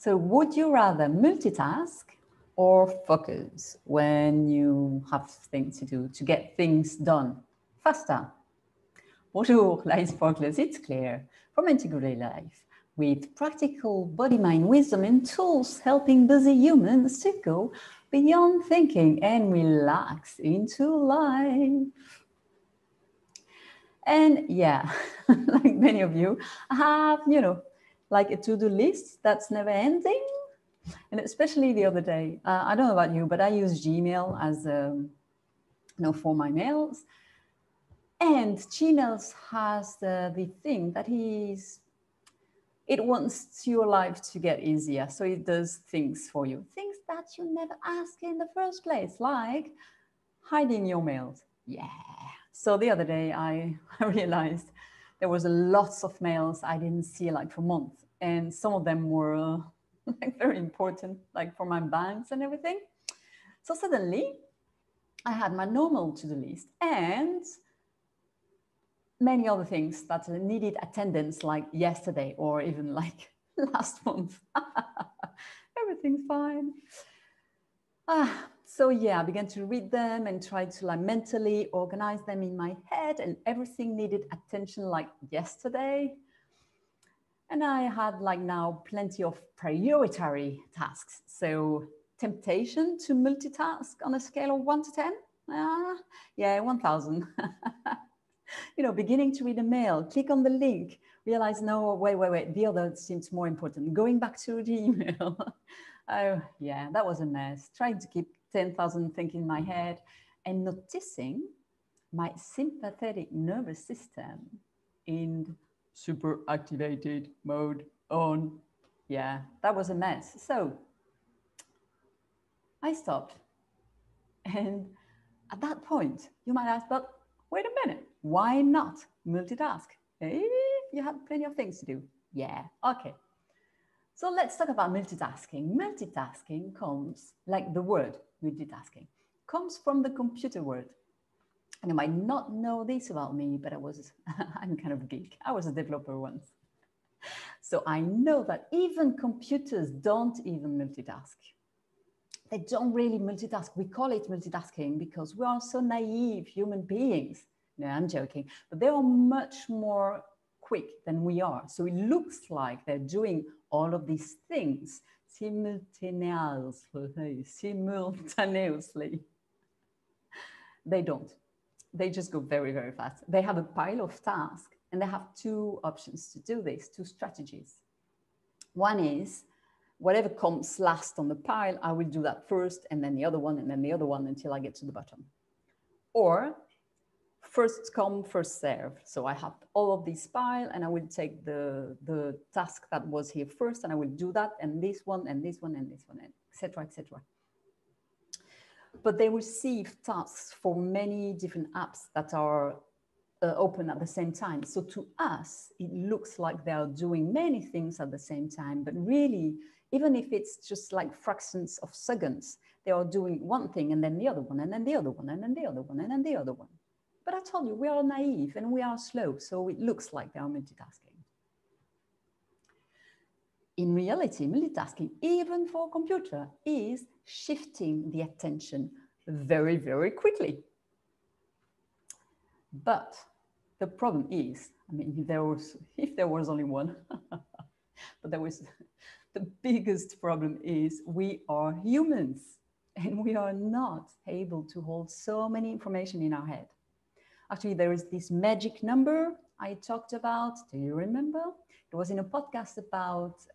So would you rather multitask or focus when you have things to do to get things done faster? Bonjour, Life Sparklers, it's Claire from Integrated Life with practical body, mind, wisdom and tools helping busy humans to go beyond thinking and relax into life. And yeah, like many of you, I have, like a to-do list that's never ending. And especially the other day, I don't know about you, but I use Gmail as, for my mails. And Gmail has the thing that it wants your life to get easier. So it does things for you, things that you never asked in the first place, like hiding your mails. Yeah. So the other day I realized there was lots of mails I didn't see like for months. And some of them were like very important, like for my banks and everything. So suddenly I had my normal to-do list and many other things that needed attendance like yesterday or even like last month. Everything's fine. So yeah, I began to read them and try to like mentally organize them in my head, and everything needed attention like yesterday. And I had like now plenty of priority tasks. So temptation to multitask on a scale of 1 to 10? Yeah, 1000. Beginning to read a mail, click on the link, realize, no, wait, the other seems more important. Going back to the email. Oh, yeah, that was a mess. Trying to keep 10,000 things in my head and noticing my sympathetic nervous system in super activated mode on. Yeah, that was a mess. So I stopped. And at that point, you might ask, but wait a minute, why not multitask? If you have plenty of things to do. Yeah, okay. So let's talk about multitasking. Multitasking comes, like the word multitasking, comes from the computer word. And you might not know this about me, but I'm kind of a geek. I was a developer once. So I know that even computers don't even multitask. They don't really multitask. We call it multitasking because we are so naive human beings. No, I'm joking, but they are much more quick than we are. So it looks like they're doing all of these things simultaneously. They don't. They just go very, very fast. They have a pile of tasks and they have two options to do this, two strategies. One is whatever comes last on the pile, I will do that first and then the other one and then the other one until I get to the bottom. Or first come, first serve. So I have all of this pile and I will take the task that was here first and I will do that and this one and this one and this one, etc., etc. But they receive tasks for many different apps that are open at the same time. So to us, it looks like they are doing many things at the same time, but really, even if it's just like fractions of seconds, they are doing one thing and then the other one and then the other one and then the other one and then the other one. But I told you, we are naive and we are slow, so it looks like they are multitasking. In reality, multitasking, even for a computer, is shifting the attention very, very quickly. But the problem is, I mean, if there was only one, but the biggest problem is we are humans and we are not able to hold so many information in our head. Actually, there is this magic number I talked about. Do you remember? It was in a podcast about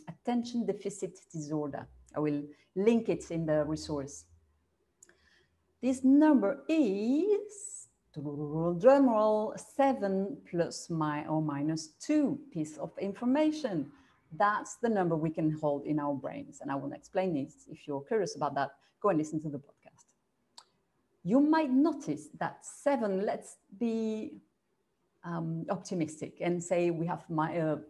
attention deficit disorder. I will link it in the resource. This number is, drum roll, 7 plus or minus 2 pieces of information. That's the number we can hold in our brains. And I will explain this. If you're curious about that, go and listen to the podcast. You might notice that 7, let's be optimistic and say we have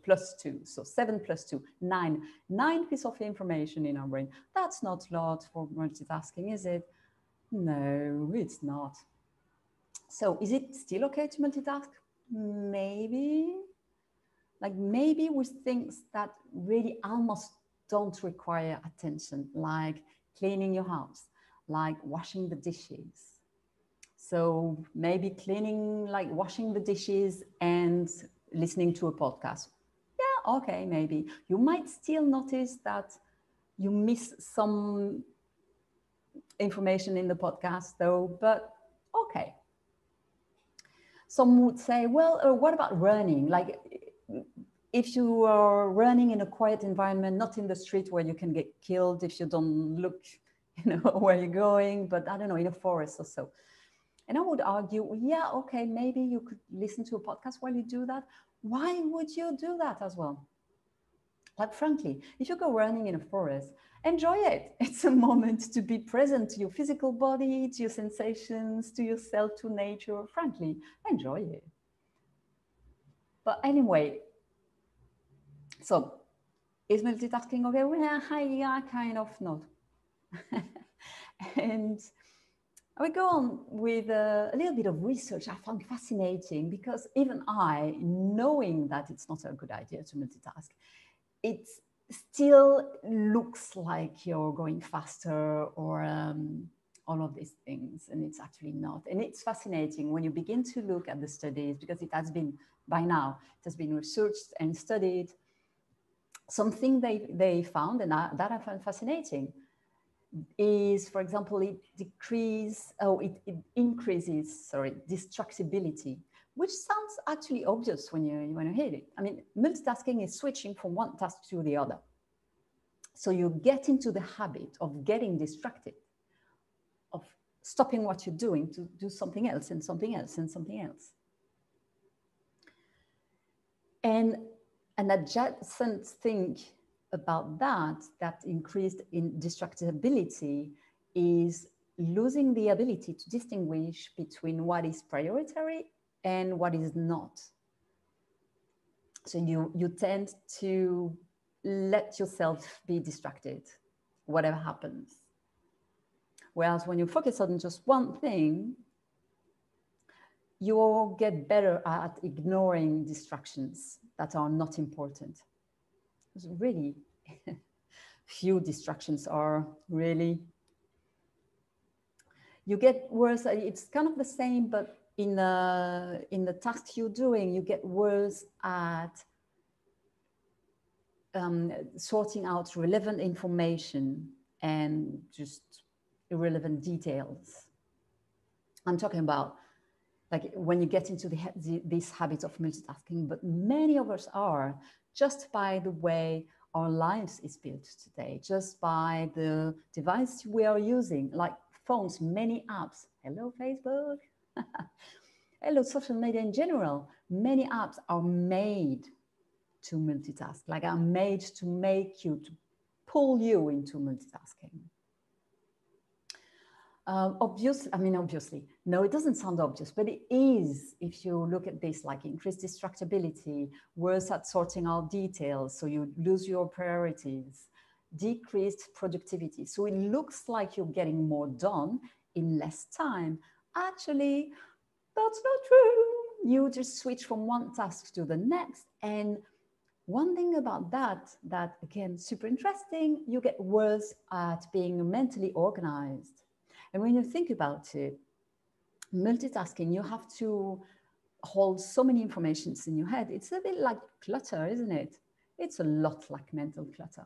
plus 2. So 7 plus 2, 9. 9 pieces of information in our brain. That's not a lot for multitasking, is it? No, it's not. So is it still okay to multitask? Maybe. Like maybe with things that really almost don't require attention, like cleaning your house, like washing the dishes. So maybe cleaning, like washing the dishes and listening to a podcast. Yeah, okay, maybe. You might still notice that you miss some information in the podcast though, but okay. Some would say, well, what about running? Like if you are running in a quiet environment, not in the street where you can get killed if you don't look, where you're going, but I don't know, in a forest or so. And I would argue, yeah, okay, maybe you could listen to a podcast while you do that. Why would you do that as well? Like, frankly, if you go running in a forest, enjoy it. It's a moment to be present to your physical body, to your sensations, to yourself, to nature. Frankly, enjoy it. But anyway, so is multitasking okay? Well, yeah, kind of not. And I will go on with a little bit of research I found fascinating, because even I, knowing that it's not a good idea to multitask, it still looks like you're going faster or all of these things, and it's actually not. And it's fascinating when you begin to look at the studies, because it has been, by now, it has been researched and studied. Something they found, and that I found fascinating, is, for example, it increases, distractibility, which sounds actually obvious when you hear it. I mean, multitasking is switching from one task to the other. So you get into the habit of getting distracted, of stopping what you're doing to do something else and something else and something else. And an adjacent thing about that increased in distractibility, is losing the ability to distinguish between what is priority and what is not. So you tend to let yourself be distracted, whatever happens. Whereas when you focus on just one thing, you'll get better at ignoring distractions that are not important. It's really few distractions are really. You get worse. It's kind of the same, but in the task you're doing, you get worse at sorting out relevant information and just irrelevant details. I'm talking about like when you get into this habit of multitasking, but many of us are, just by the way our lives is built today, just by the device we are using, like phones, many apps. Hello, Facebook. Hello, social media in general. Many apps are made to multitask, like are made to make you, to pull you into multitasking. Obviously, no, it doesn't sound obvious, but it is. If you look at this, like increased distractibility, worse at sorting out details, so you lose your priorities, decreased productivity. So it looks like you're getting more done in less time. Actually, that's not true. You just switch from one task to the next. And one thing about that again, super interesting, you get worse at being mentally organized. And when you think about it, multitasking, you have to hold so many informations in your head. It's a bit like clutter, isn't it? It's a lot like mental clutter.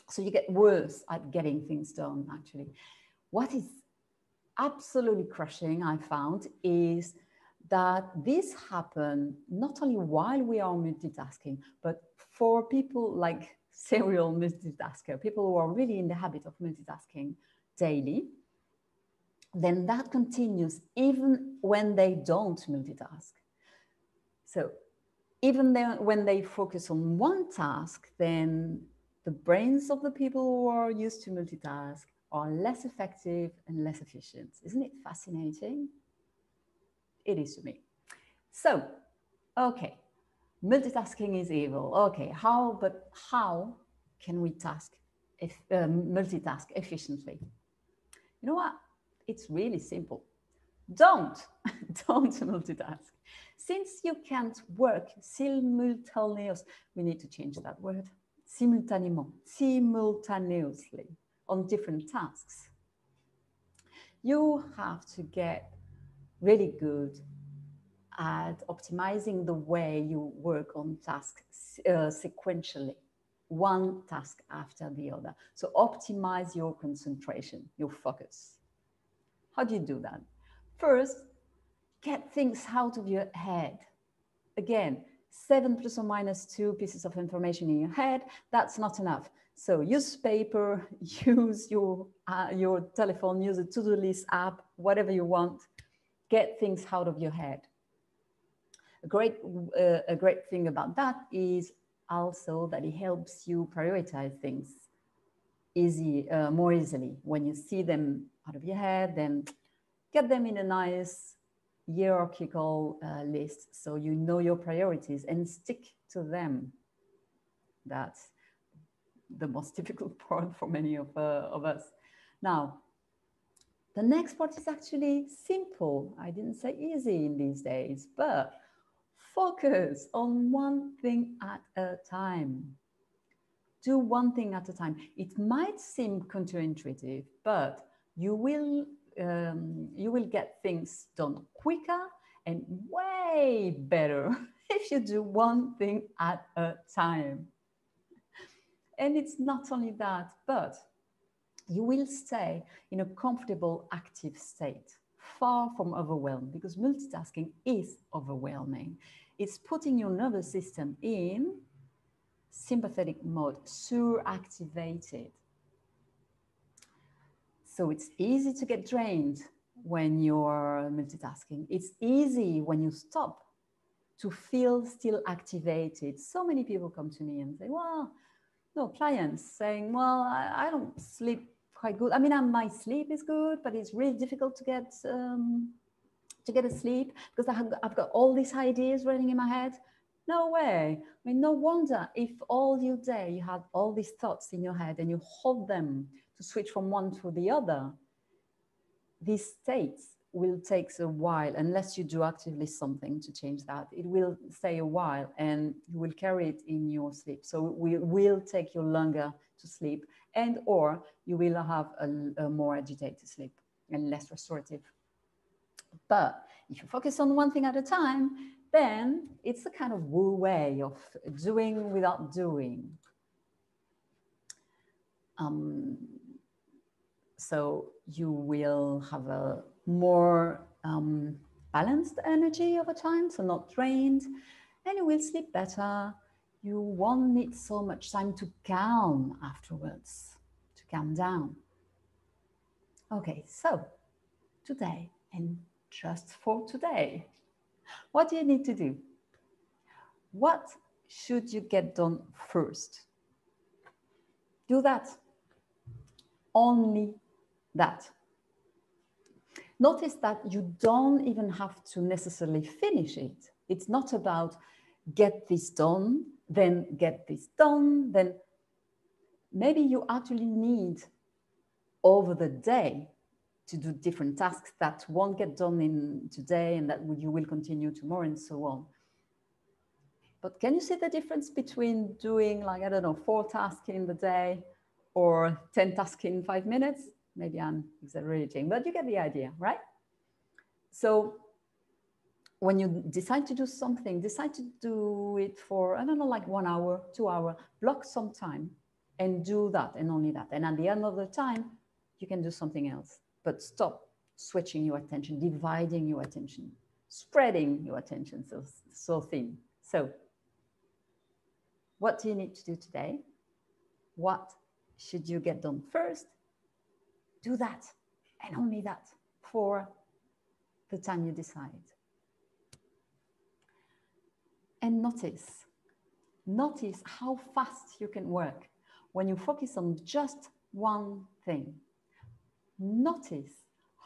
So you get worse at getting things done, actually. What is absolutely crushing, I found, is that this happens not only while we are multitasking, but for people like serial multitasker, people who are really in the habit of multitasking daily, then that continues even when they don't multitask. So even when they focus on one task, then the brains of the people who are used to multitask are less effective and less efficient. Isn't it fascinating? It is to me. So, okay, multitasking is evil. Okay, how can we multitask efficiently? You know what? It's really simple. Don't multitask. Since you can't work simultaneously, we need to change that word. simultaneously on different tasks. You have to get really good at optimizing the way you work on tasks sequentially, one task after the other. So optimize your concentration, your focus. How do you do that? First, get things out of your head. Again, 7 plus or minus 2 pieces of information in your head, that's not enough. So use paper, use your telephone, use a to-do list app, whatever you want. Get things out of your head. A great thing about that is also that it helps you prioritize things more easily. When you see them out of your head, then get them in a nice hierarchical list so you know your priorities and stick to them. That's the most difficult part for many of us. Now, the next part is actually simple. I didn't say easy in these days, but focus on one thing at a time. Do one thing at a time. It might seem counterintuitive, but you will get things done quicker and way better if you do one thing at a time. And it's not only that, but you will stay in a comfortable, active state, far from overwhelmed, because multitasking is overwhelming. It's putting your nervous system in sympathetic mode, suractivated. So it's easy to get drained when you're multitasking. It's easy when you stop to feel still activated. So many people come to me and say, well, no, clients saying, well, I don't sleep quite good. I mean, my sleep is good, but it's really difficult to get asleep because I've got all these ideas running in my head. No way. I mean, no wonder if all your day you had all these thoughts in your head and you hold them to switch from one to the other. These states will take a while unless you do actively something to change that. It will stay a while and you will carry it in your sleep. So it will take you longer to sleep, and or you will have a more agitated sleep and less restorative. But if you focus on one thing at a time, then it's a kind of Wu way of doing without doing. So you will have a more balanced energy over time, so not drained, and you will sleep better. You won't need so much time to calm afterwards, to calm down. Okay, so today, and just for today, what do you need to do? What should you get done first? Do that. Only that. Notice that you don't even have to necessarily finish it. It's not about get this done, then get this done, then maybe you actually need over the day to do different tasks that won't get done in today and that you will continue tomorrow and so on. But can you see the difference between doing, like, I don't know, 4 tasks in the day or 10 tasks in 5 minutes? Maybe I'm exaggerating, but you get the idea, right? So when you decide to do something, decide to do it for, I don't know, like 1 hour, 2 hours, block some time and do that and only that. And at the end of the time, you can do something else, but stop switching your attention, dividing your attention, spreading your attention so thin. So what do you need to do today? What should you get done first? Do that and only that for the time you decide. And notice how fast you can work when you focus on just one thing. Notice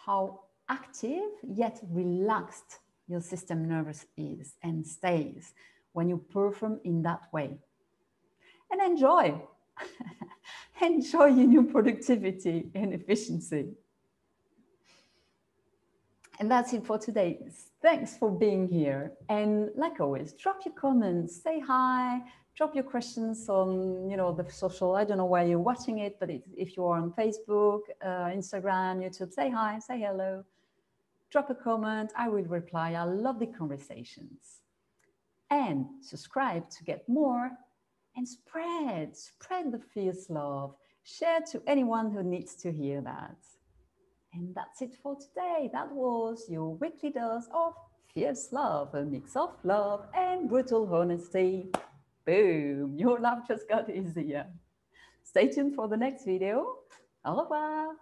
how active yet relaxed your system nervous is and stays when you perform in that way. And enjoy. Enjoy your new productivity and efficiency. And that's it for today. Thanks for being here. And like always, drop your comments, say hi, Drop your questions on, the social. I don't know where you're watching it, but if you're on Facebook, Instagram, YouTube, say hi, say hello, drop a comment. I will reply. I love the conversations. And subscribe to get more, and spread the fierce love. Share to anyone who needs to hear that. And that's it for today. That was your weekly dose of fierce love, a mix of love and brutal honesty. Boom, your life just got easier. Stay tuned for the next video. Au revoir.